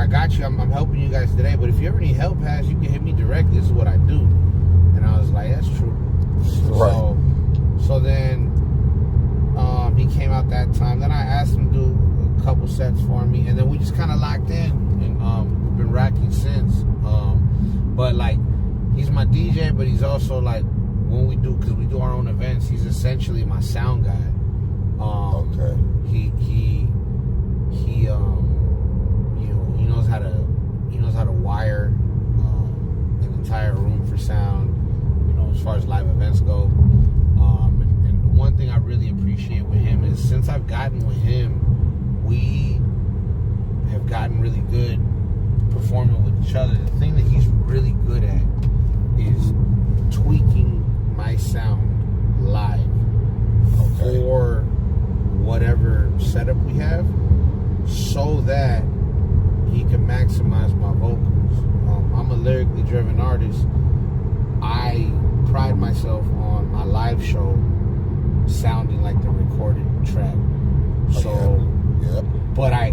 I got you. I'm helping you guys today, but if you ever need help, Haz, you can hit me directly. This is what I do. And I was like, that's true. Right. So then he came out that time. Then I asked him to do a couple sets for me, and then we just kind of locked in, and we've been racking since. But like, he's my DJ, but he's also like, when we do, because we do our own events, he's essentially my sound guy. Okay. He knows how to wire an entire room for sound, as far as live events go. And the one thing I really appreciate with him is, since I've gotten with him, we have gotten really good performing with each other. The thing that he's really good at is tweaking my sound live for whatever setup we have, so that he can maximize my vocals. I'm a lyrically driven artist. I pride myself on my live show sounding like the recorded track. So, but I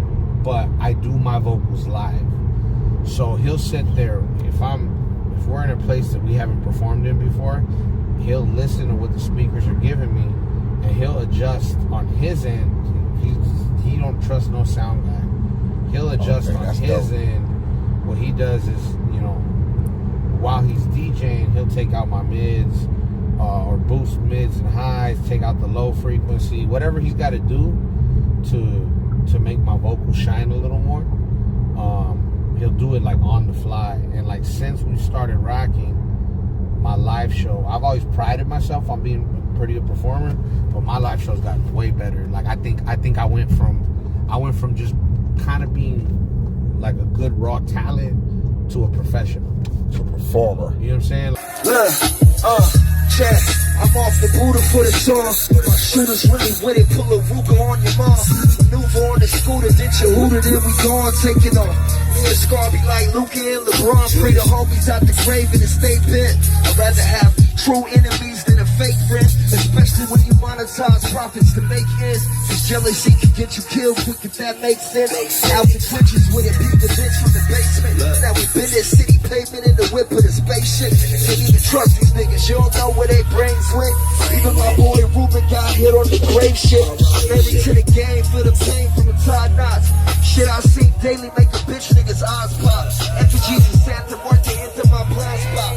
do my vocals live. So he'll sit there. If we're in a place that we haven't performed in before, he'll listen to what the speakers are giving me, and he'll adjust on his end. He don't trust no sound guy. He'll adjust on his end. What he does is, while he's DJing, he'll take out my mids, or boost mids and highs, take out the low frequency, whatever he's got to do to make my vocals shine a little more. He'll do it like on the fly. And like, since we started rocking my live show, I've always prided myself on being a pretty good performer, but my live show's gotten way better. Like, I think I went from just kind of being like a good raw talent to a professional, to a performer. You know what I'm saying? Check. I'm off the Buddha for the song. My shooters really with it, pull a Ruger on your mom. Maneuver on the scooter, then you hooter, then we gone, take it off. Me and Scar be like Luka and LeBron. Pray the homies out the grave and stay bent. I'd rather have true enemies than a fake friend, especially when you monetize profits to make ends. Cause jealousy can get you killed quick, if that makes sense. Out the trenches with it, beat the bitch from the basement. Now we been in city pavement in the whip of the spaceship. Can't even trust these niggas, you don't know where they brains went. Even my boy Ruben got hit on the grave shit. Married to the game, feel the pain from the tie knots. Shit I see daily make a bitch niggas eyes pop. Effigies and Santa Muerte into my blind spot.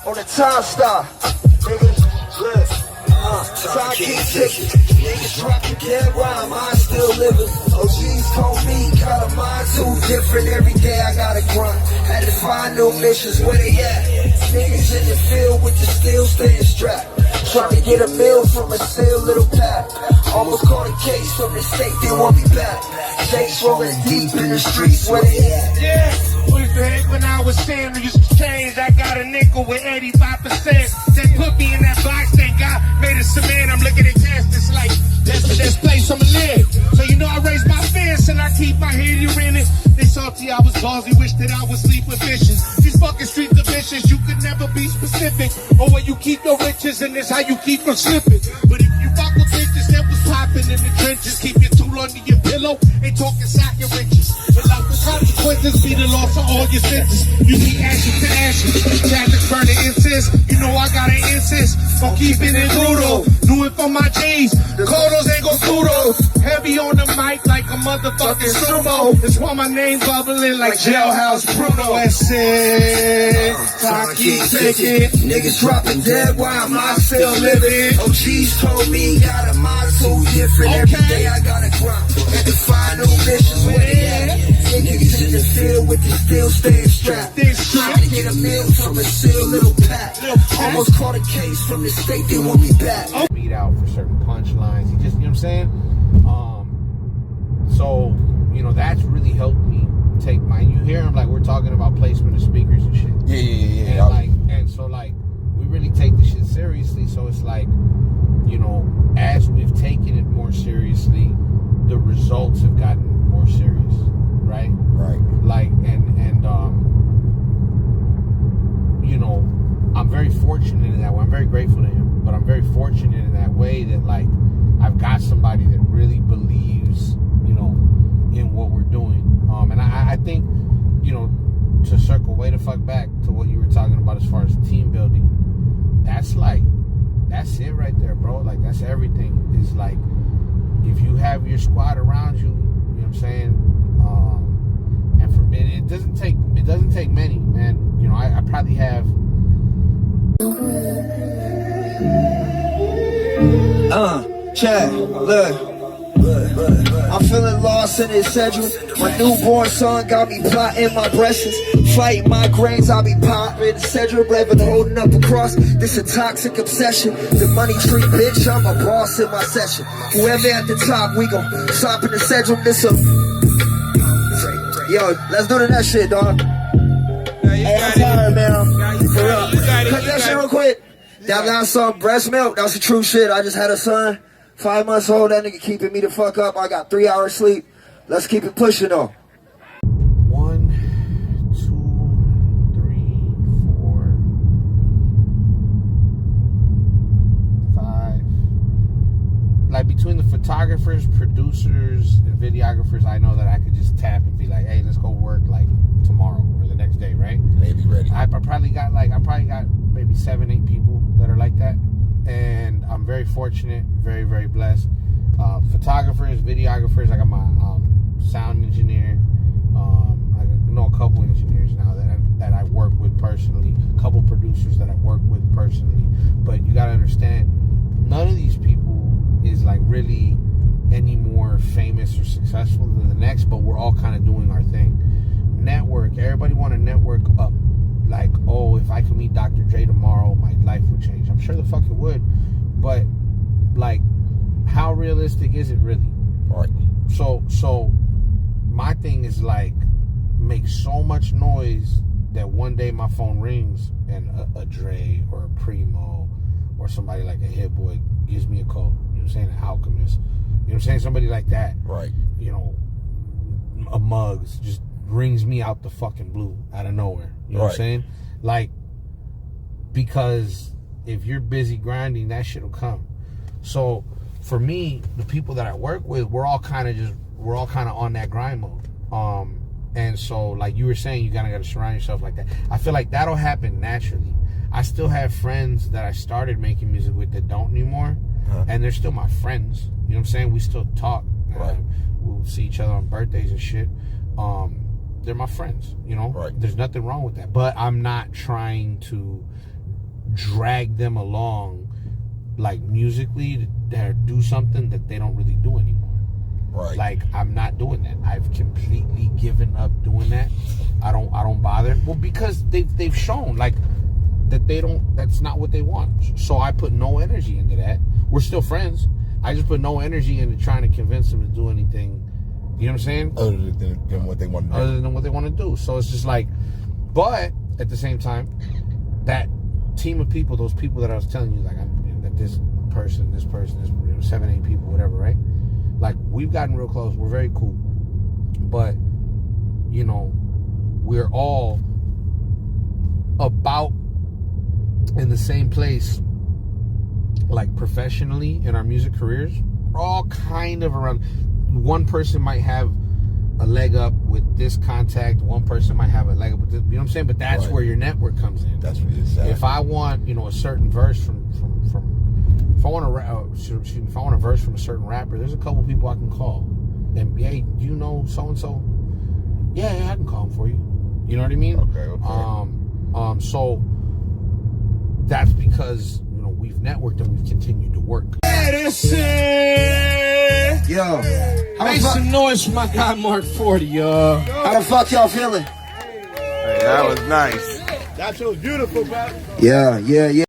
On the time star, niggas, look, time keep ticking. Niggas dropping dead rhyme, I still living. OGs told me, got a mind too different. Every day I gotta grind. Had to find new missions, where they at? Niggas in the field with the steel staying strapped. Trying to get a meal from a stale little pack. Almost caught a case from the state, they want me back. Chase rolling deep in the streets, where they at? Yeah. Back when I was 10, we used to change. I got a nickel with 85%. They put me in that box, thank God, made it cement. I'm looking at cash, it's like, that's the best place I'ma live. So I raised my fence and I keep my head in it. They salty, I was ballsy, wish that I would sleep with bitches. These fucking street divisions, you could never be specific. Or where you keep your riches, and it's how you keep from slipping. But if you fuck with bitches that was popping in the trenches, keep your tool under your pillow, ain't talking socket riches. And like the consequences be the loss of all your senses. You be ashes to ashes, Catholics burning incense. You know I got an incense for keeping it brutal. Do it for my G's, the Kodos ain't gon' pseudo. Heavy on the mic like a motherfucking sumo. That's why my name bubbling like Jailhouse Bruno. That's it, I keep taking. Niggas dropping dead while I'm still living. OGs told me, got a mind so different. Every day I gotta grind. Had to find new missions, where they at? Niggas in the field with the steel staying strapped. Trying to get a meal from a sealed little pack. Almost caught a case from the state, they want me back. Beat out for certain punchlines. He just, you know what I'm saying? So, that's really helped me take you hear him, like, we're talking about placement of speakers and shit. Yeah. And so we really take the shit seriously. So it's like, as we've taken it more seriously, the results have gotten more serious, right? Right. Like, I'm very fortunate in that way. I'm very grateful to him, but I'm very fortunate in that way that, I've got somebody that really believes, in what we're doing. to circle way the fuck back to what you were talking about as far as team building, that's it right there, bro. Like, that's everything. It's like, if you have your squad around you, you know what I'm saying? And for me, it doesn't take many, man. You know, I probably have. Chad, look. I'm feeling lost in this schedule. My newborn son got me plotting my breasts. Fighting migraines, I'll be popping the schedule. Living holding up a cross. This a toxic obsession. The money tree, bitch, I'm a boss in my session. Whoever at the top, we gon' stop in the schedule. This a... Yo, let's do the next shit, dog. Hey, I'm tired, man. For real. Cut that shit real quick. That last song, Breast Milk, that's the true shit. I just had a son, 5 months old. That nigga keeping me the fuck up. I got 3 hours sleep. Let's keep it pushing, though. 1, 2, 3, 4, 5. Like, between the photographers, producers, and videographers, I know that I could just tap and be like, hey, let's go work like tomorrow or the next day, right? Maybe ready. I probably got maybe 7, 8 people that are like that, and I'm very fortunate, very, very blessed. Photographers, videographers. I got my sound engineer. I know a couple engineers now that I work with personally. A couple producers that I work with personally. But you gotta understand, none of these people is like really any more famous or successful than the next. But we're all kind of doing our thing. Network. Everybody want to network up. Like, oh, if I could meet Dr. Dre tomorrow, my life would change. I'm sure the fuck it would. But, like, how realistic is it really? Right. So my thing is, like, make so much noise that one day my phone rings and a Dre or a Primo or somebody like a Hit Boy gives me a call. You know what I'm saying? An Alchemist. You know what I'm saying? Somebody like that. Right. You know, a Muggs just rings me out the fucking blue, out of nowhere. You know what I'm saying? Like, because if you're busy grinding, that shit will come. So for me, the people that I work with, we're all kind of on that grind mode. And so, like you were saying, you kind of got to surround yourself like that. I feel like that'll happen naturally. I still have friends that I started making music with that don't anymore, and they're still my friends. You know what I'm saying? We still talk. Right. We'll see each other on birthdays and shit. They're my friends, you know? Right. There's nothing wrong with that. But I'm not trying to drag them along, like, musically to do something that they don't really do anymore. Right. Like, I'm not doing that. I've completely given up doing that. I don't bother. Well, because they've shown, like, that that's not what they want. So I put no energy into that. We're still friends. I just put no energy into trying to convince them to do anything. You know what I'm saying? Other than what they want to do. Other than what they want to do. So it's just like, but at the same time, that team of people, those people that I was telling you, like, that this person, 7, 8 people, whatever, right? Like, we've gotten real close. We're very cool. But, you know, we're all about in the same place, like, professionally in our music careers. We're all kind of around. One person might have a leg up with this contact. One person might have a leg up with this. You know what I'm saying? But that's where your network comes in. That's what it is. If I want, you know, a certain verse if I want a verse from a certain rapper, there's a couple people I can call. And, hey, do you know so and so? Yeah, I can call him for you. You know what I mean? Okay. So that's because, you know, we've networked and we've continued to work. Yo, Make some noise for my guy Mark 40, y'all. how the fuck y'all feeling? Hey, that was nice. That was beautiful, bro. Yeah.